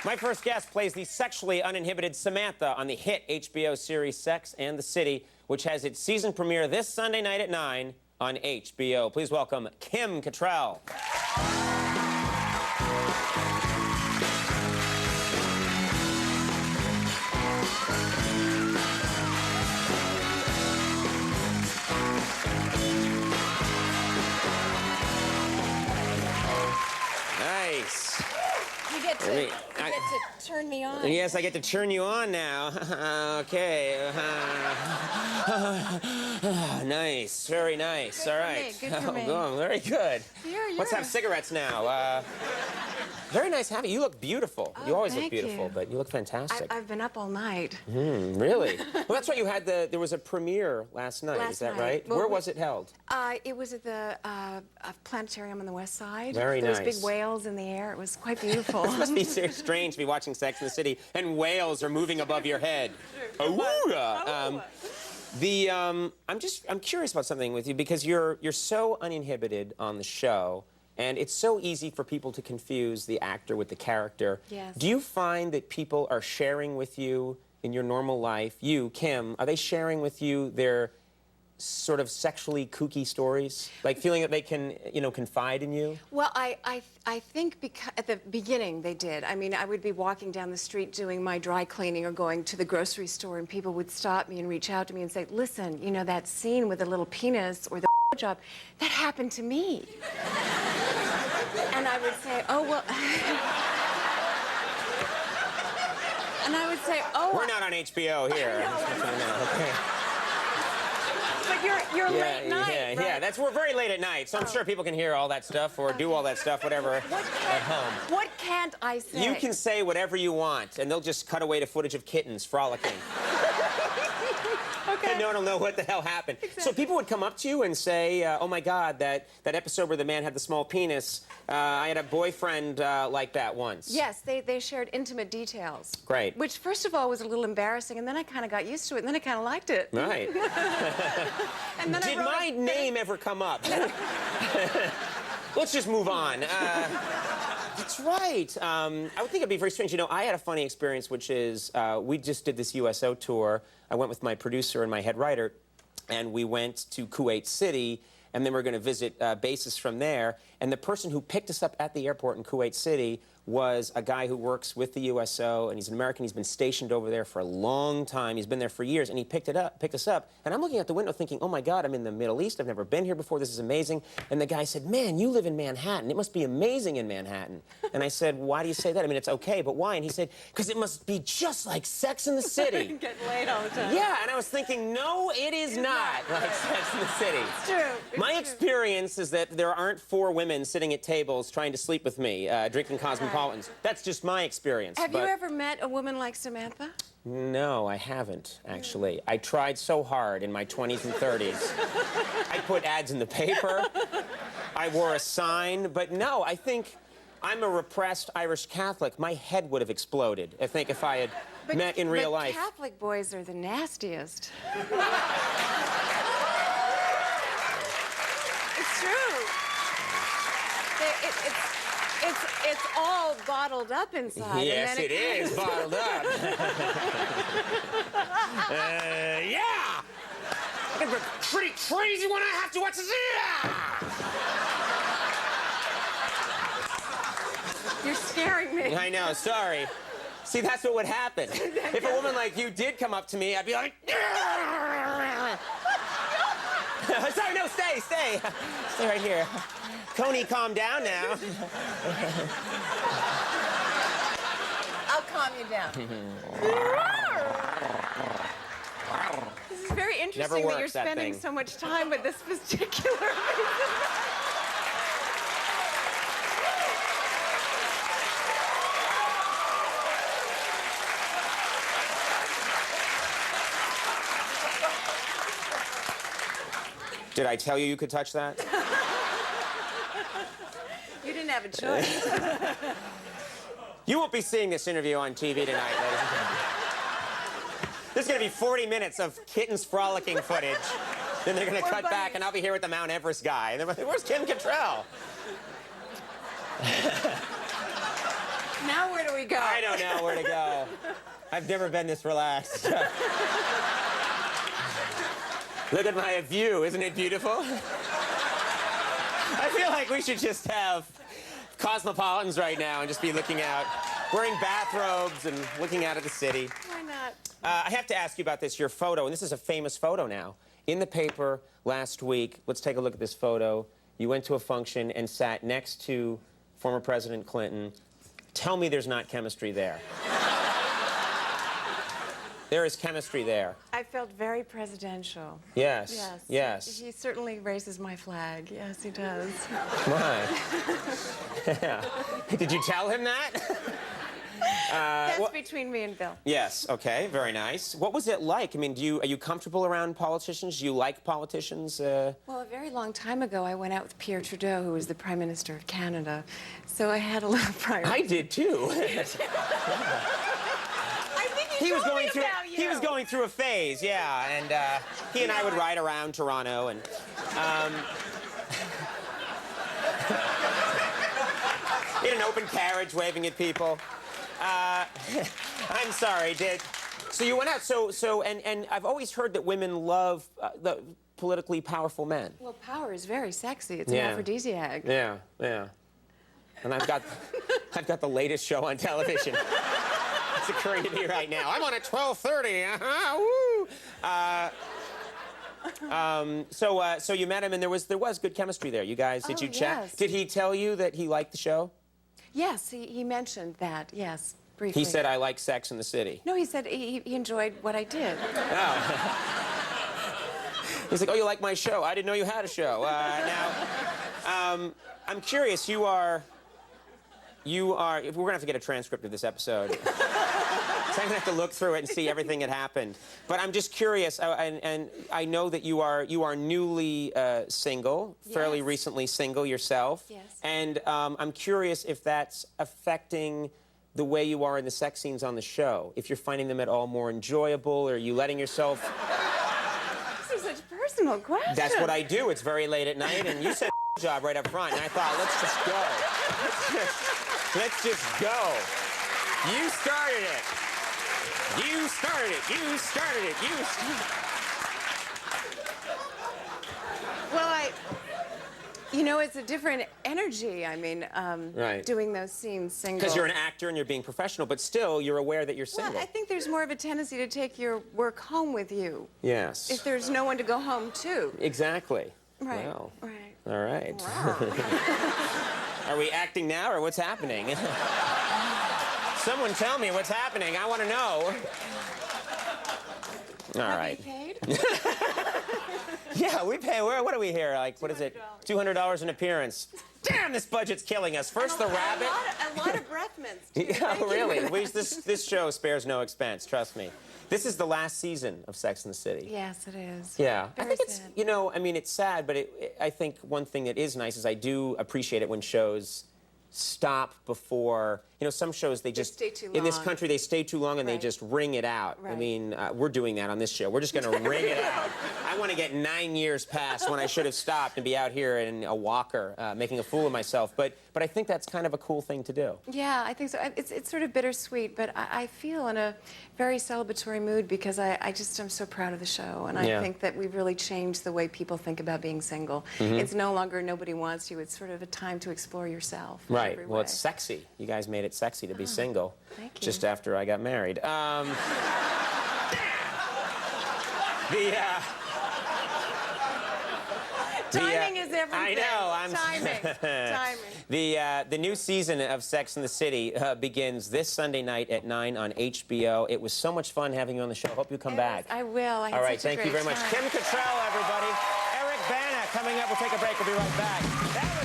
My first guest plays the sexually uninhibited Samantha on the hit HBO series Sex and the City, which has its season premiere this Sunday night at 9 on HBO. Please welcome Kim Cattrall. Nice. You get to turn me on. Yes, I get to turn you on now. Okay. Nice. Very nice. Good All for right. me, good for me. Oh, very good. You're- Let's have cigarettes now. Very nice having you. You look beautiful. Oh, You always look thank beautiful, you. but you look fantastic. I've been up all night. Really? Well, that's right. You had there was a premiere last night. Is that Last night. right? Well, Where was it held? It was at the planetarium on the west side. Very There was nice. big whales in the air. It was quite beautiful. It must be so strange to be watching Sex and the City and whales are moving above your head. Awooga! I'm curious about something with you because you're so uninhibited on the show, and it's so easy for people to confuse the actor with the character. Yes. Do you find that people are sharing with you in your normal life, you, Kim, are they sharing with you their sort of sexually kooky stories? Like feeling that they can, confide in you? Well, I think at the beginning they did. I mean, I would be walking down the street doing my dry cleaning or going to the grocery store, and people would stop me and reach out to me and say, listen, that scene with the little penis or the job, that happened to me. And I would say, oh, well... And I would say, oh... We're not on HBO here. Okay. But you're late night, right? Yeah, we're very late at night, so I'm sure people can hear all that stuff or do all that stuff, whatever, at home. What can't I say? You can say whatever you want, and they'll just cut away to footage of kittens frolicking. Okay. And no one will know what the hell happened. Exactly. So people would come up to you and say, oh my God, that episode where the man had the small penis, I had a boyfriend like that once. Yes, they shared intimate details. Great. Which, first of all, was a little embarrassing, and then I kind of got used to it, and then I kind of liked it. Right. And then Did my name ever come up? Let's just move on. That's right. I would think it'd be very strange. I had a funny experience, which is we just did this USO tour. I went with my producer and my head writer, and we went to Kuwait City, and then we're going to visit bases from there. And the person who picked us up at the airport in Kuwait City was a guy who works with the USO, and he's an American. He's been stationed over there for a long time. He's been there for years, and he picked us up. And I'm looking out the window thinking, oh my God, I'm in the Middle East. I've never been here before. This is amazing. And the guy said, man, you live in Manhattan. It must be amazing in Manhattan. And I said, why do you say that? I mean, it's okay, but why? And he said, because it must be just like Sex in the City. Get laid all the time. Yeah, and I was thinking, no, it is not like Sex in the City. It's true. My experience is that there aren't 4 women sitting at tables trying to sleep with me, drinking Cosmopolitans. That's just my experience. Have you ever met a woman like Samantha? No, I haven't, actually. I tried so hard in my 20s and 30s. I put ads in the paper. I wore a sign. But no, I think I'm a repressed Irish Catholic. My head would have exploded, I think, if I had met in real life. Catholic boys are the nastiest. It's true. It's all bottled up inside. Yes, and then it is bottled up. Yeah! I can be pretty crazy when I have to watch this. Yeah! You're scaring me. I know, sorry. See, that's what would happen. If a woman like you did come up to me, I'd be like... Sorry, no, stay. Stay right here. Coney, calm down now. I'll calm you down. This is very interesting that you're spending so much time with this particular reason. Did I tell you you could touch that? You didn't have a choice. You won't be seeing this interview on TV tonight, ladies and gentlemen. This is going to be 40 minutes of kittens frolicking footage. Then they're going to cut back, and I'll be here with the Mount Everest guy. And they're like, where's Kim Cattrall? Now where do we go? I don't know where to go. I've never been this relaxed. Look at my view. Isn't it beautiful? I feel like we should just have cosmopolitans right now and just be looking out, wearing bathrobes and looking out at the city. Why not? I have to ask you about this, your photo, and this is a famous photo now. In the paper last week, let's take a look at this photo. You went to a function and sat next to former President Clinton. Tell me there's not chemistry there. There is chemistry there. I felt very presidential. Yes. Yes. Yes. He certainly raises my flag. Yes, he does. Why? Yeah. Did you tell him that? That's between me and Bill. Yes. Okay. Very nice. What was it like? I mean, are you comfortable around politicians? Do you like politicians? Well, a very long time ago, I went out with Pierre Trudeau, who was the Prime Minister of Canada. So I had a little prior. I did too. I think he was going through. He was going through a phase, yeah, and he and I would ride around Toronto and. In an open carriage, waving at people. I'm sorry, so you went out, and I've always heard that women love the politically powerful men. Well, power is very sexy. It's an aphrodisiac. Yeah, yeah. And I've got the latest show on television. It's occurring to me right now. I'm on at 12:30. Woo! So you met him, and there was good chemistry there. You guys, did you chat? Yes. Did he tell you that he liked the show? Yes, he mentioned that. Yes, briefly. He said, "I like Sex in the City." No, he said he enjoyed what I did. Oh. He's like, "Oh, you like my show? I didn't know you had a show." I'm curious. We're gonna have to get a transcript of this episode. So I'm gonna have to look through it and see everything that happened. But I'm just curious, and I know that you are newly single, fairly Yes. recently single yourself. Yes. And I'm curious if that's affecting the way you are in the sex scenes on the show. If you're finding them at all more enjoyable, or are you letting yourself? This is such a personal question. That's what I do. It's very late at night, and you said job right up front, and I thought, let's just go. Let's just go. You started it. You started it. You started it. You started it. Well, it's a different energy. I mean, Right. doing those scenes single. Because you're an actor and you're being professional, but still you're aware that you're single. Well, I think there's more of a tendency to take your work home with you. Yes. If there's no one to go home to. Exactly. Right. Well, Right. all right. Wow. Are we acting now, or what's happening? Someone tell me what's happening. I want to know. All right. Have you paid? Yeah, we pay. What are we here? Like, what is it? $200 an appearance. Damn, this budget's killing us. First the rabbit. A lot of breath mints. Too. Yeah, Thank you. really. This show spares no expense. Trust me. This is the last season of Sex and the City. Yes, it is. Yeah. I Very think it's, sad. I mean, it's sad, but I think one thing that is nice is I do appreciate it when shows stop before, some shows they just stay too in this long. country they stay too long and they Right. just wring it out. I Right. mean, we're doing that on this show. We're just going to wring it out. I want to get 9 years past when I should have stopped and be out here in a walker making a fool of myself. But I think that's kind of a cool thing to do. Yeah, I think so. It's sort of bittersweet, but I feel in a very celebratory mood because I'm so proud of the show, and Yeah. I think that we've really changed the way people think about being single. It's no longer nobody wants you. It's sort of a time to explore yourself. in Right. every Well, way. it's sexy. You guys made it sexy to be single. thank you. Just after I got married. Timing is everything. I know. Timing. The new season of Sex and the City begins this Sunday night at 9 on HBO. It was so much fun having you on the show. Hope you come back. I will. I had All right. such a Thank you great very much. time. Kim Cattrall, everybody. Eric Bana coming up. We'll take a break. We'll be right back. That was